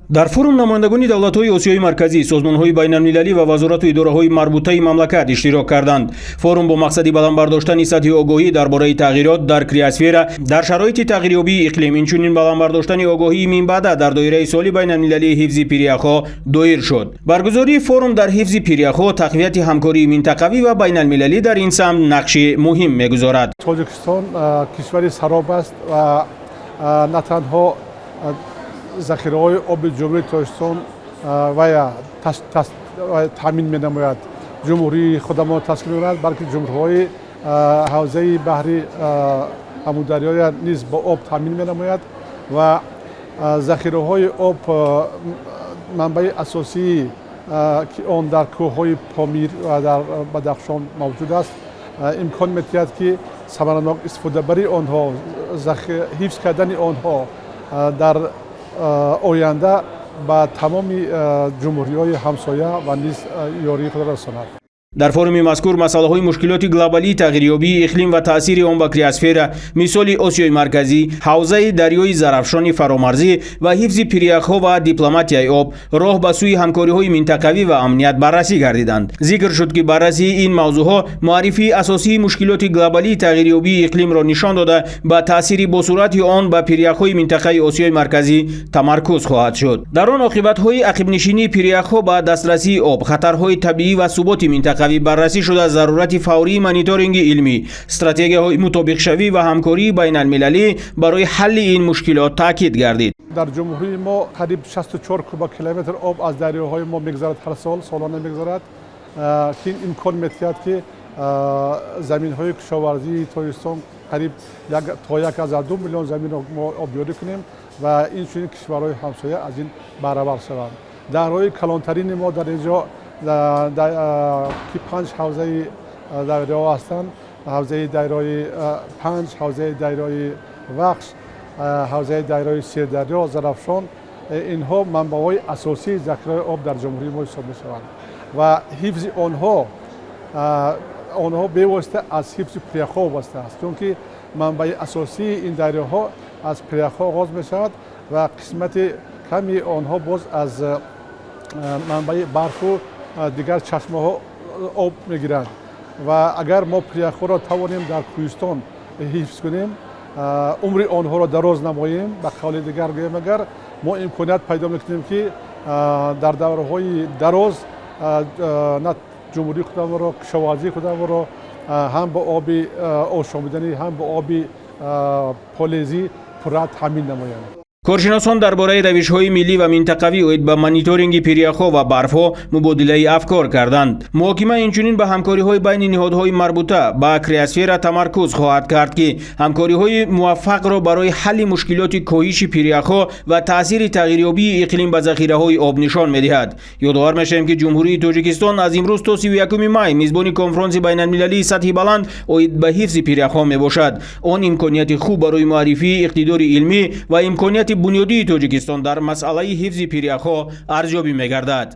дар форум намояндагони давлатҳои осиёи марказӣ, созмонҳои байналмилалӣ ва вазорату идораҳои марбутаи мамлакат иштирок карданд. Форум бо мақсади баландбардоштани сатҳи огоҳӣ дар бораи тағйирот дар криосфера дар шароити тағйирёбии иқлим, инчунин баландбардоштани огоҳии минбаъда дар доираи соли байналмилалии ҳифзи пиряхҳо доир шуд. Баргузории форум дар ҳифзи пиряхҳо тақвияти ҳамкории минтақавӣ ва байналмилалӣ дар ин самт нақши муҳим мегузорад. Тоҷикистон кишвари сароб аст ва на танҳо захираҳои оби ҷумҳурии Тоҷикистон вая таъмин менамояд, ҷумҳурии худамон ташкил мекунад, балки ҷумҳурҳои ҳавзаи баҳри амударёя низ бо об таъмин менамояд ва захираҳои об манбаи асосии ки он дар кӯҳҳои Помир ва дар Бадахшон мавҷуд аст имкон метиҳад ки самаранок истифодабари онҳо, ҳифз кардани онҳо дар оянда ба тамоми ҷумҳуриҳои ҳамсоя ва низ ёрии худ расонад. дар форуми мазкур масъалаҳои мушкилоти глобалии тағйирёбии иқлим ва таъсири он ба криосфера, мисоли Осиёи марказӣ, ҳавзаи дарёи Зарафшони фаромарзӣ ва ҳифзи пиряхҳо ва дипломатияи об роҳ ба сӯи ҳамкориҳои минтақавӣ ва амният баррасӣ гардиданд. Зикр шуд ки баррасии ин мавзӯъҳо муаррифии асосии мушкилоти глобалии тағйирёбии иқлимро нишон дода ба таъсири босуръати он ба пиряхҳои минтақаи Осиёи марказӣ тамаркуз хоҳад шуд. дар он оқибатҳои ақибнишинии пиряхҳо ба дастрасии об, хатарҳои табиӣ ва суботи минтақавӣ баррасӣ шуда зарурати фаврии мониторинги илмӣ, стратегияҳои мутобиқшавӣ ва ҳамкории байналмилалӣ барои ҳалли ин мушкилот таъкид гардид. дар ҷумҳурии мо қариб 64 кубокилометр об аз дарёҳои мо мегзарад, ҳар сол солона мегзарад, ки имкон метиҳад ки заминҳои кишоварзии Тоҷикистон қариб то 1,2 миллион заминро мо обёрӣ кунем ва инчунин кишварҳои ҳамсоя аз ин баҳравар шаванд. дарои калонтарини мо дар инҷо ки 5 ҳавзаи дарё ҳастанд, ҳавзаи дайрои 5, ҳавзаи дайрои Вахш, ҳавзаи дайрои Сирдарё, Зарафшон, инҳо манбаъҳои асосии захираи об дар ҷумҳурии мо ҳисоб мешаванд ва ҳифзи онҳо бевосита аз ҳифзи пиряхҳо вобаста аст, чунки манбаи асосии ин дарёҳо аз пиряхҳо оғоз мешавад ва қисмати ками онҳо боз аз манбаи барфу дигар чашмаҳо об мегиранд ва агар мо пиряхҳоро тавонем дар Кӯҳистон ҳифз кунем, умри онҳоро дароз намоем, ба қавли дигар гӯем, агар мо имконият пайдо мекунем ки дар давраҳои дароз на ҷумҳурии худамонро, кишоварзии худамонро ҳам ба оби ошомиданӣ, ҳам ба оби полезӣ пурра таъмин намоем. коршиносон дар бораи равишҳои миллӣ ва минтақавӣ оид ба мониторинги пиряхҳо ва барфҳо мубодилаи афкор карданд. муҳокима инчунин ба ҳамкориҳои байни ниҳодҳои марбута ба криосфера тамаркуз хоҳад кард ки ҳамкориҳои муваффақро барои ҳалли мушкилоти коҳиши пиряхҳо ва таъсири тағйирёбии иқлим ба захираҳои об нишон медиҳад. ёдовар мешавем ки ҷумҳурии Тоҷикистон аз имрӯз то 31 май мизбони конфронси байналмилалии сатҳи баланд оид ба ҳифзи пиряхҳо мебошад. он имконияти хуб барои муаррифии иқтидори илмӣ ва имконияти бунёдии Тоҷикистон дар масъалаи ҳифзи пиряхҳо арзёбӣ мегардад.